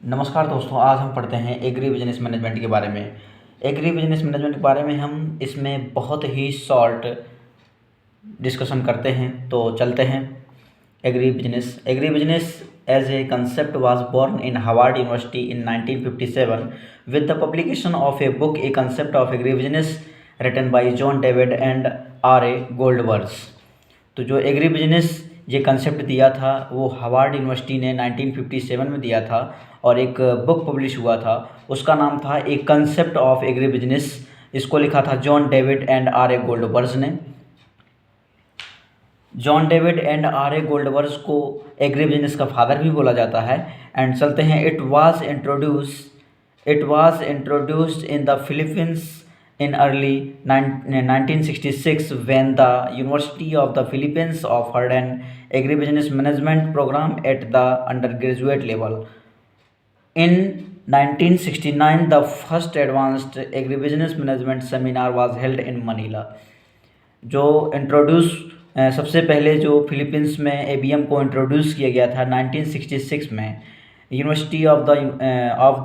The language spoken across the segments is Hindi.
नमस्कार दोस्तों, आज हम पढ़ते हैं एग्री बिजनेस मैनेजमेंट के बारे में। एग्री बिजनेस मैनेजमेंट के बारे में हम इसमें बहुत ही शॉर्ट डिस्कशन करते हैं। तो चलते हैं। Agri business as a concept was born in Harvard University in 1957 with the publication of a book a concept of agri business written by John David and R A Goldberg. तो जो एग्री बिजनेस ये कंसेप्ट दिया था वो हार्वर्ड यूनिवर्सिटी ने 1957 में दिया था और एक बुक पब्लिश हुआ था, उसका नाम था ए कंसेप्ट ऑफ एग्री बिजनेस। इसको लिखा था John David and R A Goldberg ने। John David and R A गोल्डवर्स को एग्री बिजनेस का फादर भी बोला जाता है। एंड चलते हैं। It was introduced in the Philippines in early 1966 when the University of the Philippines offered an agribusiness management program at the undergraduate level. In 1969, the first advanced agribusiness management seminar was held in Manila. जो सबसे पहले जो फिलीपींस में एबीएम को इंट्रोड्यूस किया गया था 1966 में, यूनिवर्सिटी ऑफ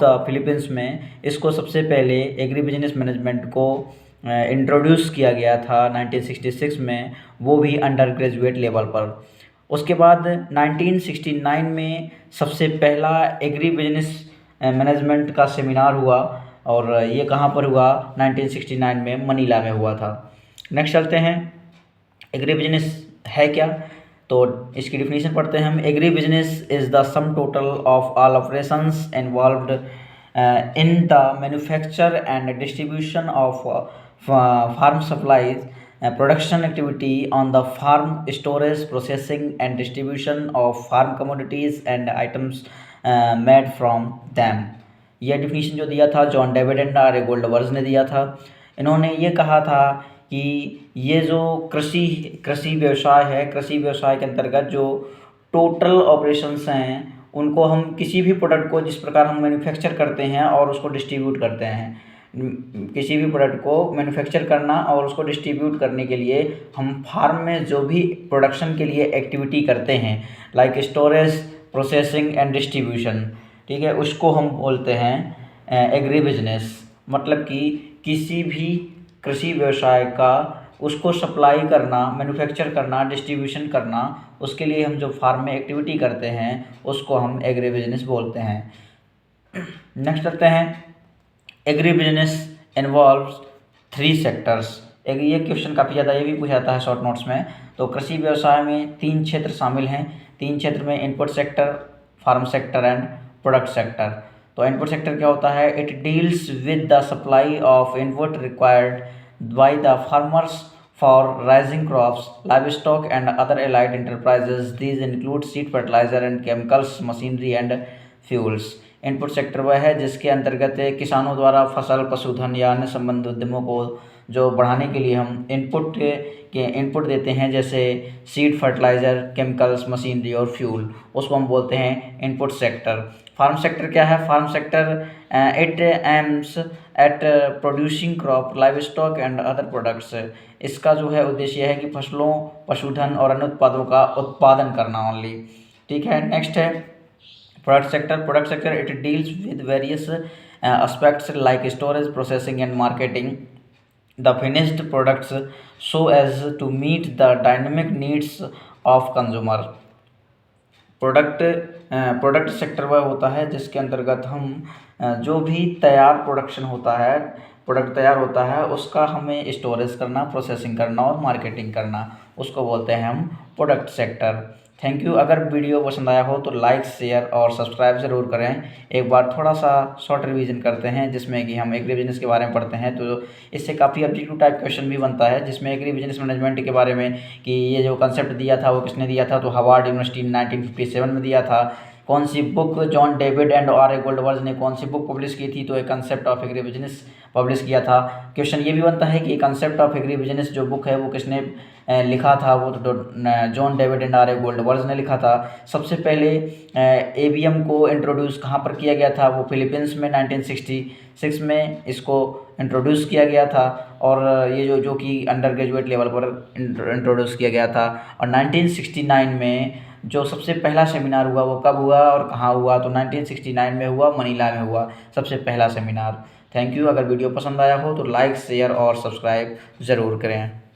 द फिलीपींस में इसको सबसे पहले एग्री बिजनेस मैनेजमेंट को इंट्रोड्यूस किया गया था 1966 में, वो भी अंडर ग्रेजुएट लेवल पर। उसके बाद 1969 में सबसे पहला एग्री बिजनेस मैनेजमेंट का सेमिनार हुआ और ये कहाँ पर हुआ? 1969 में मनीला में हुआ था। नेक्स्ट चलते हैं। एग्री बिजनेस है क्या? तो इसकी डिफिनीशन पढ़ते हैं हम। Agribusiness is the sum total of all operations involved in the manufacture and distribution of farm supplies, production activity on the farm, storage, processing and distribution of farm commodities and items made from them. यह डिफिनीशन जो दिया था John David and R A Goldberg ने दिया था। इन्होंने ये कहा था कि ये जो कृषि व्यवसाय है, कृषि व्यवसाय के अंतर्गत जो टोटल ऑपरेशंस हैं उनको हम किसी भी प्रोडक्ट को जिस प्रकार हम मैन्युफैक्चर करते हैं और उसको डिस्ट्रीब्यूट करते हैं, किसी भी प्रोडक्ट को मैन्युफैक्चर करना और उसको डिस्ट्रीब्यूट करने के लिए हम फार्म में जो भी प्रोडक्शन के लिए एक्टिविटी करते हैं like storage, processing and distribution, ठीक है, उसको हम बोलते हैं एग्री बिजनेस। मतलब कि किसी भी कृषि व्यवसाय का उसको सप्लाई करना, मैन्युफैक्चर करना, डिस्ट्रीब्यूशन करना, उसके लिए हम जो फार्म में एक्टिविटी करते हैं उसको हम एग्री बिजनेस बोलते हैं। नेक्स्ट करते हैं। Agri business involves 3 sectors. ये क्वेश्चन काफ़ी ज़्यादा ये भी पूछा जाता है शॉर्ट नोट्स में। तो कृषि व्यवसाय में 3 क्षेत्र शामिल हैं। 3 क्षेत्र में input sector, farm sector and product sector. तो इनपुट सेक्टर क्या होता है? It deals with the supply of input required by the farmers for raising crops, livestock and other allied enterprises. These include seed, fertiliser and chemicals, machinery and fuels. Input sector वह है जिसके अंतर्गत किसानों द्वारा फसल, पशुधन या अन्य संबंधित उद्यमों को जो बढ़ाने के लिए हम इनपुट देते हैं, जैसे सीड, फर्टिलाइज़र, केमिकल्स, मशीनरी और फ्यूल, उसको हम बोलते हैं इनपुट सेक्टर। फार्म सेक्टर क्या है? Farm sector it aims at producing crop, livestock and other products. इसका जो है उद्देश्य है कि फसलों, पशुधन और अन्य उत्पादों का उत्पादन करना ओनली, ठीक है। नेक्स्ट है product sector. Product sector it deals with various aspects like storage, processing and marketing the finished products so as to meet the dynamic needs of consumer। Product sector वह होता है जिसके अंतर्गत हम जो भी प्रोडक्ट तैयार होता है उसका हमें स्टोरेज करना, प्रोसेसिंग करना और मार्केटिंग करना, उसको बोलते हैं हम प्रोडक्ट सेक्टर। Thank you. अगर वीडियो पसंद आया हो तो लाइक, शेयर और सब्सक्राइब ज़रूर करें। एक बार थोड़ा सा शॉर्ट रिवीजन करते हैं जिसमें कि हम एग्री बिजनेस के बारे में पढ़ते हैं। तो इससे काफ़ी ऑब्जेक्टिव टाइप क्वेश्चन भी बनता है जिसमें एग्री बिजनेस मैनेजमेंट के बारे में कि ये जो कंसेप्ट दिया था वो किसने दिया था? तो हार्वर्ड यूनिवर्सिटी 1957 में दिया था। कौन सी book John David and R A Goldberg ने कौन सी बुक पब्लिश की थी? तो एक concept of agri business publish किया था। क्वेश्चन ये भी बनता है कि कंसेप्ट ऑफ एग्री बिजनेस जो बुक है वो किसने लिखा था? वो तो John David and R A Goldberg ने लिखा था। सबसे पहले एबीएम को इंट्रोड्यूस कहाँ पर किया गया था? वो फिलीपींस में 1966 में इसको इंट्रोड्यूस किया गया था और ये जो कि अंडर ग्रेजुएट लेवल पर इंट्रोड्यूस किया गया था। और 1969 में जो सबसे पहला सेमिनार हुआ वो कब हुआ और कहाँ हुआ? तो 1969 में हुआ, मनीला में हुआ सबसे पहला सेमिनार। Thank you. अगर वीडियो पसंद आया हो तो लाइक, शेयर और सब्सक्राइब ज़रूर करें।